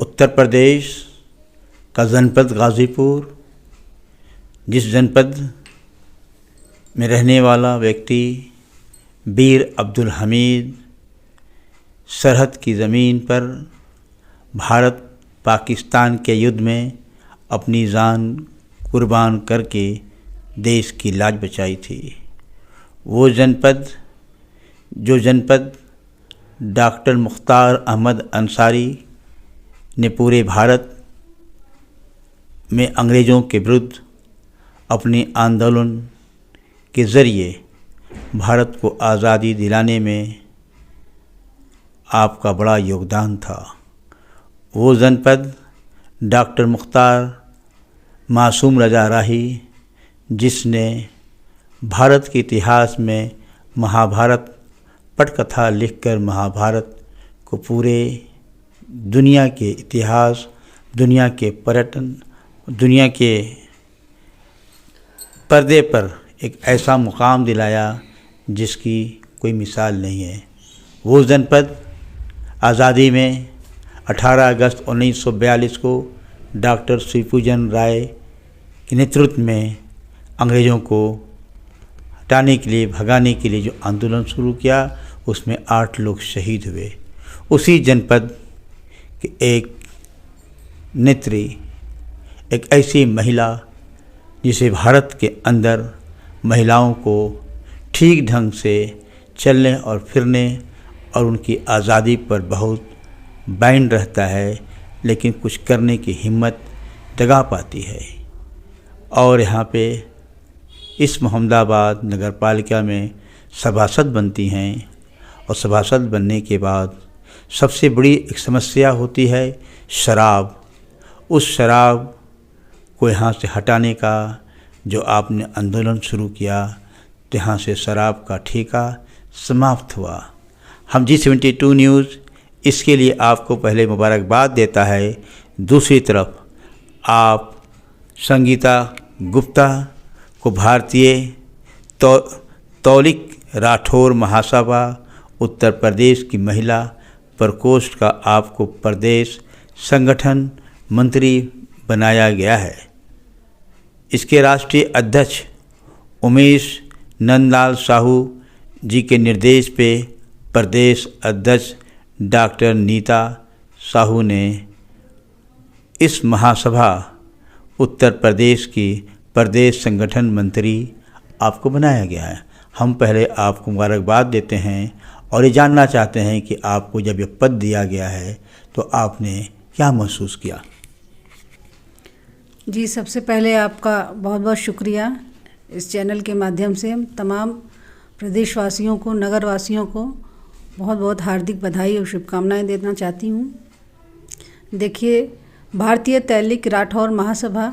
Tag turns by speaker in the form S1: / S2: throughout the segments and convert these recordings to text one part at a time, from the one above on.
S1: उत्तर प्रदेश का जनपद गाज़ीपुर, जिस जनपद में रहने वाला व्यक्ति वीर अब्दुल हमीद सरहद की ज़मीन पर भारत पाकिस्तान के युद्ध में अपनी जान कुर्बान करके देश की लाज बचाई थी। वो जनपद डॉक्टर मुख्तार अहमद अंसारी ने पूरे भारत में अंग्रेज़ों के विरुद्ध अपने आंदोलन के ज़रिए भारत को आज़ादी दिलाने में आपका बड़ा योगदान था। वो जनपद डॉक्टर मुख्तार मासूम रज़ा राही, जिसने भारत के इतिहास में महाभारत पटकथा लिखकर महाभारत को पूरे दुनिया के इतिहास, दुनिया के पर्यटन, दुनिया के पर्दे पर एक ऐसा मुकाम दिलाया जिसकी कोई मिसाल नहीं है। वो जनपद आज़ादी में 18 अगस्त 1942 को डॉक्टर शिवपूजन राय के नेतृत्व में अंग्रेज़ों को हटाने के लिए, भगाने के लिए जो आंदोलन शुरू किया, उसमें 8 लोग शहीद हुए। उसी जनपद के एक नेत्री, एक ऐसी महिला जिसे भारत के अंदर महिलाओं को ठीक ढंग से चलने और फिरने और उनकी आज़ादी पर बहुत बैन रहता है, लेकिन कुछ करने की हिम्मत जगा पाती है। और यहाँ पे इस मोहम्मदाबाद नगर पालिका में सभासद बनती हैं, और सभासद बनने के बाद सबसे बड़ी एक समस्या होती है शराब। उस शराब को यहाँ से हटाने का जो आपने आंदोलन शुरू किया, तो यहाँ से शराब का ठेका समाप्त हुआ। हम G72 न्यूज़ इसके लिए आपको पहले मुबारकबाद देता है। दूसरी तरफ आप संगीता गुप्ता को भारतीय तौलिक राठौर महासभा उत्तर प्रदेश की महिला प्रकोष्ठ का आपको प्रदेश संगठन मंत्री बनाया गया है। इसके राष्ट्रीय अध्यक्ष उमेश नंदलाल साहू जी के निर्देश पे प्रदेश अध्यक्ष डॉक्टर नीता साहू ने इस महासभा उत्तर प्रदेश की प्रदेश संगठन मंत्री आपको बनाया गया है। हम पहले आपको मुबारकबाद देते हैं और ये जानना चाहते हैं कि आपको जब ये पद दिया गया है तो आपने क्या महसूस किया।
S2: जी, सबसे पहले आपका बहुत बहुत शुक्रिया। इस चैनल के माध्यम से हम तमाम प्रदेशवासियों को, नगरवासियों को बहुत बहुत हार्दिक बधाई और शुभकामनाएं देना चाहती हूँ। देखिए, भारतीय तैलिक राठौर महासभा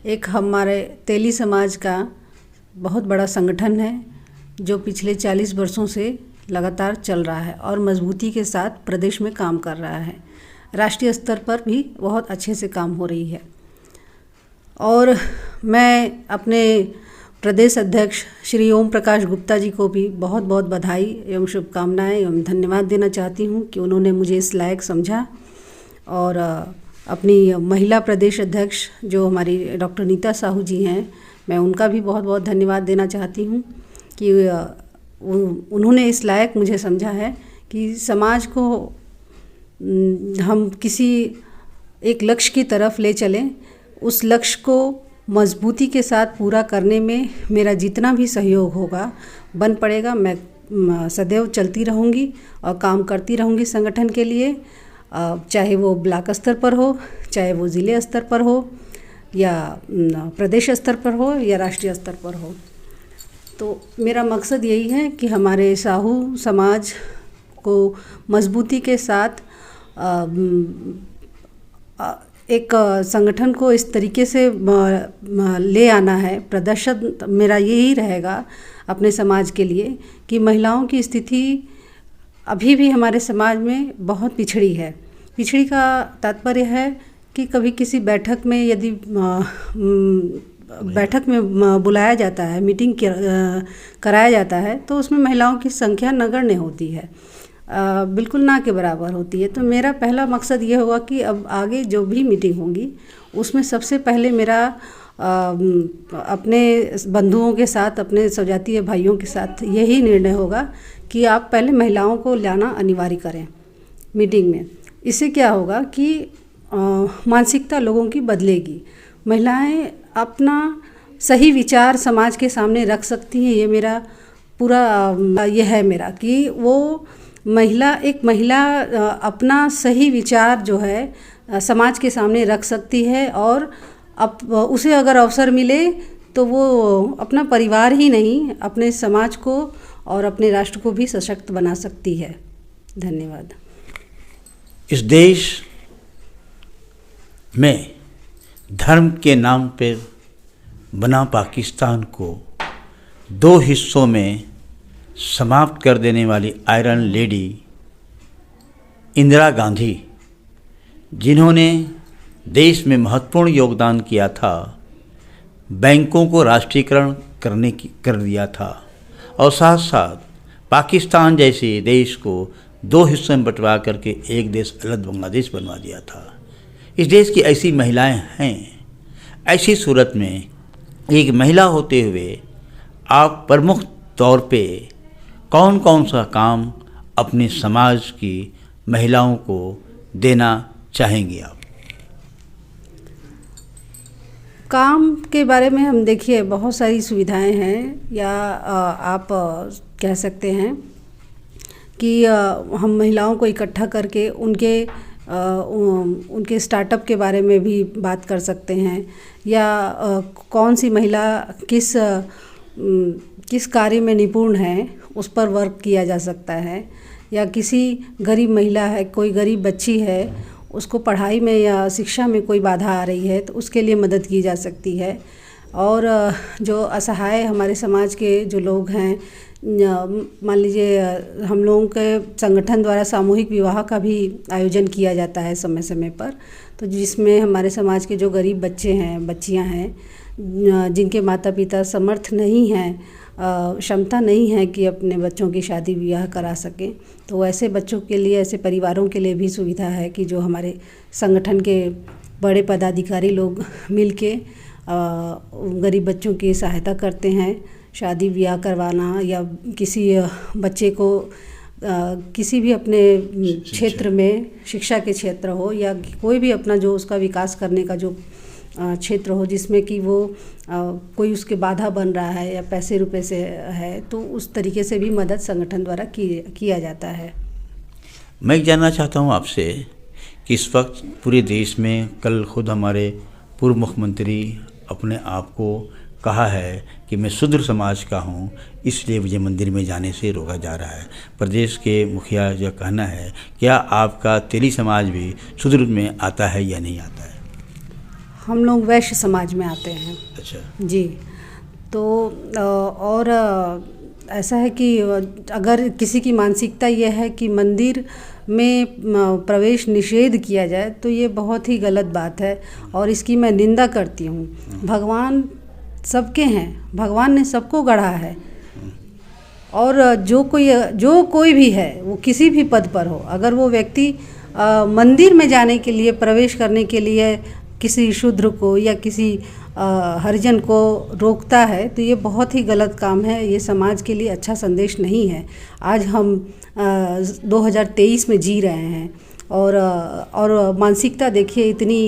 S2: एक हमारे तेली समाज का बहुत बड़ा संगठन है, जो पिछले 40 वर्षों से लगातार चल रहा है और मजबूती के साथ प्रदेश में काम कर रहा है। राष्ट्रीय स्तर पर भी बहुत अच्छे से काम हो रही है। और मैं अपने प्रदेश अध्यक्ष श्री ओम प्रकाश गुप्ता जी को भी बहुत बहुत बधाई एवं शुभकामनाएं एवं धन्यवाद देना चाहती हूं कि उन्होंने मुझे इस लायक समझा। और अपनी महिला प्रदेश अध्यक्ष जो हमारी डॉक्टर नीता साहू जी हैं, मैं उनका भी बहुत बहुत धन्यवाद देना चाहती हूं कि उन्होंने इस लायक मुझे समझा है कि समाज को हम किसी एक लक्ष्य की तरफ ले चलें, उस लक्ष्य को मजबूती के साथ पूरा करने में मेरा जितना भी सहयोग होगा बन पड़ेगा। मैं सदैव चलती रहूँगी और काम करती रहूँगी संगठन के लिए, चाहे वो ब्लॉक स्तर पर हो, चाहे वो ज़िले स्तर पर हो, या प्रदेश स्तर पर हो, या राष्ट्रीय स्तर पर हो। तो मेरा मकसद यही है कि हमारे साहू समाज को मजबूती के साथ एक संगठन को इस तरीके से ले आना है। प्रदर्शन मेरा यही रहेगा अपने समाज के लिए कि महिलाओं की स्थिति अभी भी हमारे समाज में बहुत पिछड़ी है। पिछड़ी का तात्पर्य है कि कभी किसी बैठक में यदि बैठक में बुलाया जाता है, मीटिंग कराया जाता है, तो उसमें महिलाओं की संख्या नगण्य होती है। बिल्कुल ना के बराबर होती है। तो मेरा पहला मकसद ये होगा कि अब आगे जो भी मीटिंग होंगी उसमें सबसे पहले मेरा अपने बंधुओं के साथ, अपने स्वजातीय भाइयों के साथ यही निर्णय होगा कि आप पहले महिलाओं को लाना अनिवार्य करें मीटिंग में। इससे क्या होगा कि मानसिकता लोगों की बदलेगी, महिलाएं अपना सही विचार समाज के सामने रख सकती हैं। ये मेरा पूरा ये है मेरा कि वो महिला अपना सही विचार जो है समाज के सामने रख सकती है, और उसे अगर अवसर मिले तो वो अपना परिवार ही नहीं, अपने समाज को और अपने राष्ट्र को भी सशक्त बना सकती है। धन्यवाद।
S1: इस देश में धर्म के नाम पर बना पाकिस्तान को दो हिस्सों में समाप्त कर देने वाली आयरन लेडी इंदिरा गांधी, जिन्होंने देश में महत्वपूर्ण योगदान किया था, बैंकों को राष्ट्रीयकरण कर दिया था और साथ साथ पाकिस्तान जैसे देश को दो हिस्सों में बंटवा करके एक देश अलग बांग्लादेश बनवा दिया था। इस देश की ऐसी महिलाएं हैं। ऐसी सूरत में एक महिला होते हुए आप प्रमुख तौर पे कौन कौन सा काम अपने समाज की महिलाओं को देना चाहेंगी आप?
S2: काम के बारे में हम देखिए बहुत सारी सुविधाएं हैं, या आप कह सकते हैं कि हम महिलाओं को इकट्ठा करके उनके स्टार्टअप के बारे में भी बात कर सकते हैं, या कौन सी महिला किस कार्य में निपुण है उस पर वर्क किया जा सकता है, या किसी गरीब महिला है, कोई गरीब बच्ची है, उसको पढ़ाई में या शिक्षा में कोई बाधा आ रही है तो उसके लिए मदद की जा सकती है। और जो असहाय हमारे समाज के जो लोग हैं, मान लीजिए हम लोगों के संगठन द्वारा सामूहिक विवाह का भी आयोजन किया जाता है समय समय पर, तो जिसमें हमारे समाज के जो गरीब बच्चे हैं, बच्चियां हैं, जिनके माता पिता समर्थ नहीं हैं, क्षमता नहीं है कि अपने बच्चों की शादी ब्याह करा सकें, तो ऐसे बच्चों के लिए, ऐसे परिवारों के लिए भी सुविधा है कि जो हमारे संगठन के बड़े पदाधिकारी लोग मिलके गरीब बच्चों की सहायता करते हैं। शादी ब्याह करवाना या किसी बच्चे को किसी भी अपने क्षेत्र में, शिक्षा के क्षेत्र हो या कोई भी अपना जो उसका विकास करने का जो क्षेत्र हो, जिसमें कि वो कोई उसके बाधा बन रहा है या पैसे रुपए से है, तो उस तरीके से भी मदद संगठन द्वारा किया जाता है।
S1: मैं जानना चाहता हूँ आपसे कि इस वक्त पूरे देश में, कल खुद हमारे पूर्व मुख्यमंत्री अपने आप को कहा है कि मैं शूद्र समाज का हूँ, इसलिए मुझे मंदिर में जाने से रोका जा रहा है। प्रदेश के मुखिया यह कहना है, क्या आपका तेली समाज भी शूद्र में आता है या नहीं आता है?
S2: हम लोग वैश्य समाज में आते हैं।
S1: अच्छा
S2: जी। तो और ऐसा है कि अगर किसी की मानसिकता यह है कि मंदिर में प्रवेश निषेध किया जाए तो ये बहुत ही गलत बात है और इसकी मैं निंदा करती हूँ। भगवान सबके हैं, भगवान ने सबको गढ़ा है, और जो कोई भी है, वो किसी भी पद पर हो, अगर वो व्यक्ति मंदिर में जाने के लिए, प्रवेश करने के लिए किसी शूद्र को या किसी हरिजन को रोकता है तो ये बहुत ही गलत काम है। ये समाज के लिए अच्छा संदेश नहीं है। आज हम 2023 में जी रहे हैं और मानसिकता देखिए इतनी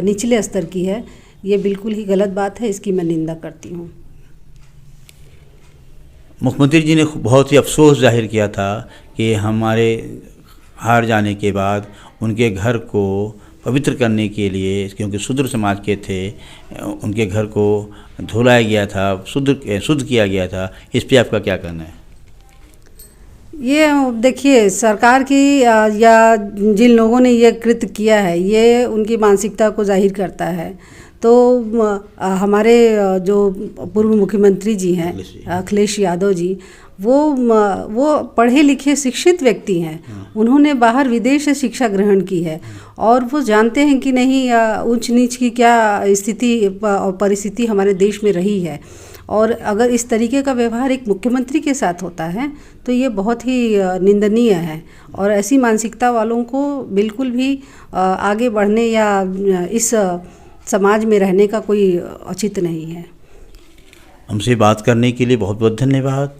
S2: निचले स्तर की है। ये बिल्कुल ही गलत बात है, इसकी मैं निंदा करती हूँ।
S1: मुख्यमंत्री जी ने बहुत ही अफसोस जाहिर किया था कि हमारे हार जाने के बाद उनके घर को पवित्र करने के लिए, क्योंकि शूद्र समाज के थे, उनके घर को धुलाया गया था, शुद्ध किया गया था। इस पे आपका क्या कहना है?
S2: ये देखिए, सरकार की या जिन लोगों ने ये कृत्य किया है, ये उनकी मानसिकता को जाहिर करता है। तो हमारे जो पूर्व मुख्यमंत्री जी हैं, अखिलेश यादव जी, वो पढ़े लिखे शिक्षित व्यक्ति हैं। उन्होंने बाहर विदेश से शिक्षा ग्रहण की है और वो जानते हैं कि नहीं ऊंच नीच की क्या स्थिति और परिस्थिति हमारे देश में रही है। और अगर इस तरीके का व्यवहार एक मुख्यमंत्री के साथ होता है तो ये बहुत ही निंदनीय है और ऐसी मानसिकता वालों को बिल्कुल भी आगे बढ़ने या इस समाज में रहने का कोई औचित्य नहीं है।
S1: हमसे बात करने के लिए बहुत बहुत धन्यवाद।